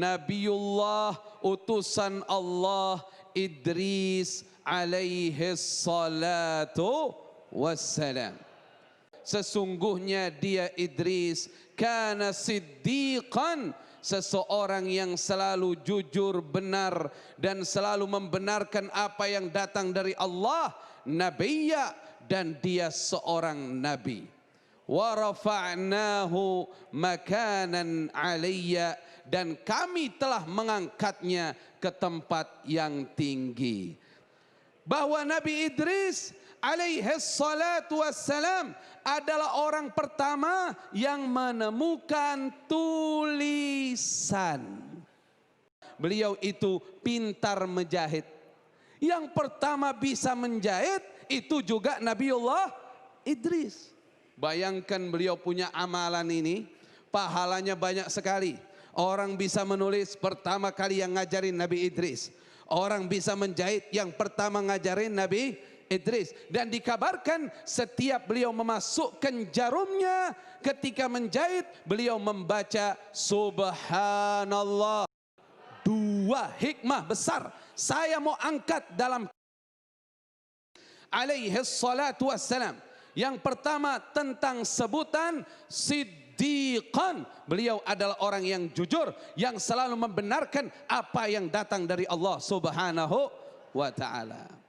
Nabiullah utusan Allah Idris alaihi salatu wassalam. Sesungguhnya dia Idris kana siddiqan, seseorang yang selalu jujur benar dan selalu membenarkan apa yang datang dari Allah, nabiyya, dan dia seorang nabi. Wa rafa'nahu makanan 'aliyya, dan kami telah mengangkatnya ke tempat yang tinggi. Bahwa Nabi Idris alaihi salatu wassalam adalah orang pertama yang menemukan tulisan. Beliau itu pintar menjahit. Yang pertama bisa menjahit itu juga Nabiullah Idris. Bayangkan beliau punya amalan ini, pahalanya banyak sekali. Orang bisa menulis pertama kali yang ngajarin Nabi Idris. Orang bisa menjahit yang pertama ngajarin Nabi Idris. Dan dikabarkan setiap beliau memasukkan jarumnya, ketika menjahit beliau membaca Subhanallah. Dua hikmah besar saya mau angkat dalam alaihi salatu wassalam. Yang pertama tentang sebutan siddiqan. Beliau adalah orang yang jujur, yang selalu membenarkan apa yang datang dari Allah subhanahu wa ta'ala.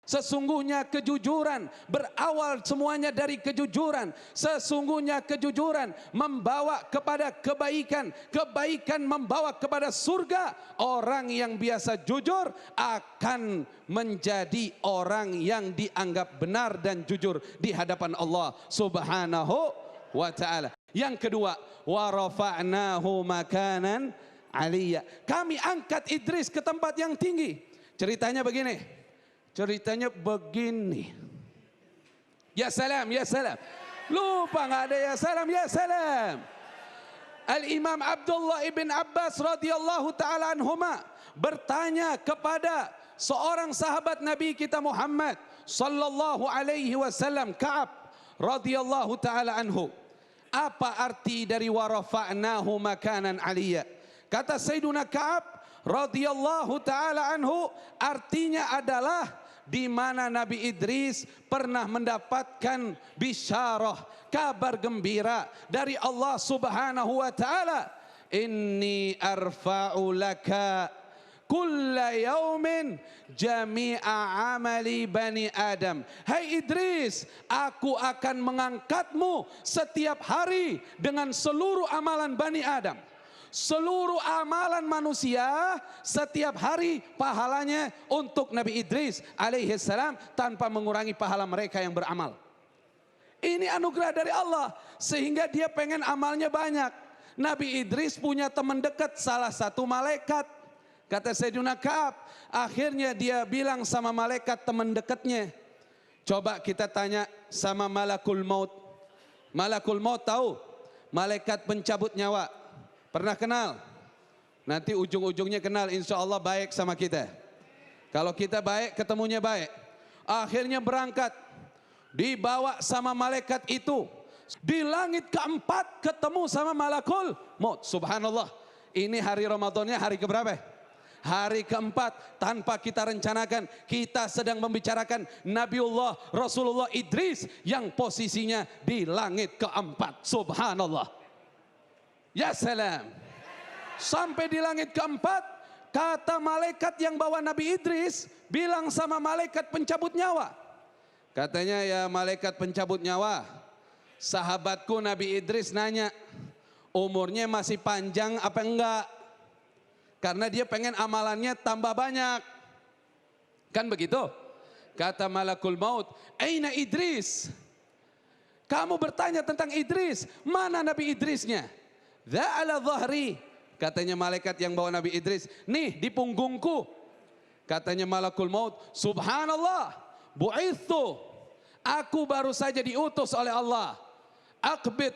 Sesungguhnya kejujuran berawal semuanya dari kejujuran. Sesungguhnya kejujuran membawa kepada kebaikan. Kebaikan membawa kepada surga. Orang yang biasa jujur akan menjadi orang yang dianggap benar dan jujur di hadapan Allah subhanahu wa ta'ala. Yang kedua, wa rafa'nahu makanan 'aliyya. Kami angkat Idris ke tempat yang tinggi. Ceritanya begini. Ya salam, ya salam. Lupa nggak ada ya salam, ya salam. Al-Imam Abdullah ibn Abbas radhiyallahu ta'ala anhuma bertanya kepada seorang sahabat Nabi kita Muhammad sallallahu alaihi wasallam, Ka'ab radhiyallahu ta'ala anhu, apa arti dari wa rafa'nahu makanan 'aliyya? Kata Sayyiduna Ka'ab radhiyallahu ta'ala anhu, artinya adalah di mana Nabi Idris pernah mendapatkan bisyarah, kabar gembira dari Allah subhanahu wa ta'ala. Inni arfa'u laka kulla yaumin jami'a amali bani Adam. Hai Idris, aku akan mengangkatmu setiap hari dengan seluruh amalan Bani Adam. Seluruh amalan manusia setiap hari pahalanya untuk Nabi Idris alaihi salam tanpa mengurangi pahala mereka yang beramal. Ini anugerah dari Allah sehingga dia pengen amalnya banyak. Nabi Idris punya teman dekat, salah satu malaikat. Kata Sayyidina Ka'ab, akhirnya dia bilang sama malaikat teman dekatnya, coba kita tanya sama Malakul Maut. Malakul Maut tahu? Malaikat pencabut nyawa. Pernah kenal? Nanti ujung-ujungnya kenal, insya Allah baik sama kita. Kalau kita baik, ketemunya baik. Akhirnya berangkat, dibawa sama malaikat itu. Di langit keempat ketemu sama Malakul Maut. Subhanallah. Ini hari Ramadannya hari keberapa? Hari keempat, tanpa kita rencanakan, kita sedang membicarakan Nabiullah Rasulullah Idris yang posisinya di langit keempat. Subhanallah. Ya salam. Sampai di langit keempat, kata malaikat yang bawa Nabi Idris bilang sama malaikat pencabut nyawa. Katanya, ya malaikat pencabut nyawa, sahabatku Nabi Idris nanya, umurnya masih panjang apa enggak? Karena dia pengen amalannya tambah banyak. Kan begitu? Kata Malakul Maut, Aina Idris? Kamu bertanya tentang Idris, mana Nabi Idrisnya? Dha'ala dhahri, katanya malaikat yang bawa Nabi Idris, nih di punggungku. Katanya Malakul Maut, subhanallah, bu'ithu, aku baru saja diutus oleh Allah. Aqbid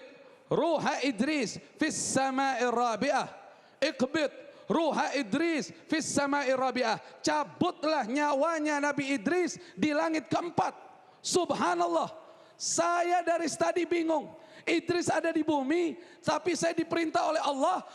ruha Idris fis sama'ir rabi'ah. Iqbid ruha Idris fis sama'ir rabi'ah. Cabutlah nyawanya Nabi Idris di langit keempat. Subhanallah, saya dari tadi bingung. Idris ada di bumi, tapi saya diperintah oleh Allah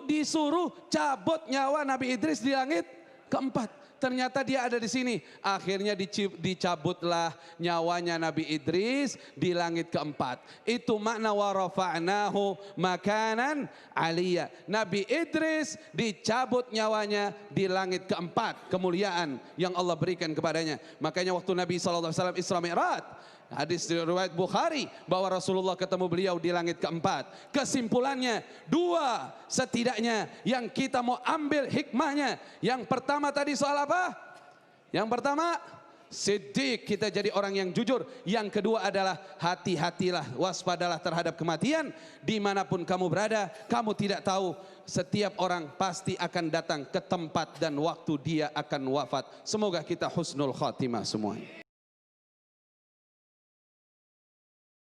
disuruh cabut nyawa Nabi Idris di langit keempat. Ternyata dia ada di sini. Akhirnya dicabutlah nyawanya Nabi Idris di langit keempat. Itu makna wa rafa'nahu makanan aliyya. Nabi Idris dicabut nyawanya di langit keempat. Kemuliaan yang Allah berikan kepadanya. Makanya waktu Nabi SAW Isra Mi'raj, hadis riwayat Bukhari bahwa Rasulullah ketemu beliau di langit keempat. Kesimpulannya dua setidaknya yang kita mau ambil hikmahnya. Yang pertama tadi soal apa? Yang pertama, siddiq, kita jadi orang yang jujur. Yang kedua adalah hati-hatilah, waspadalah terhadap kematian. Dimanapun kamu berada, kamu tidak tahu, setiap orang pasti akan datang ke tempat dan waktu dia akan wafat. Semoga kita husnul khatimah semuanya.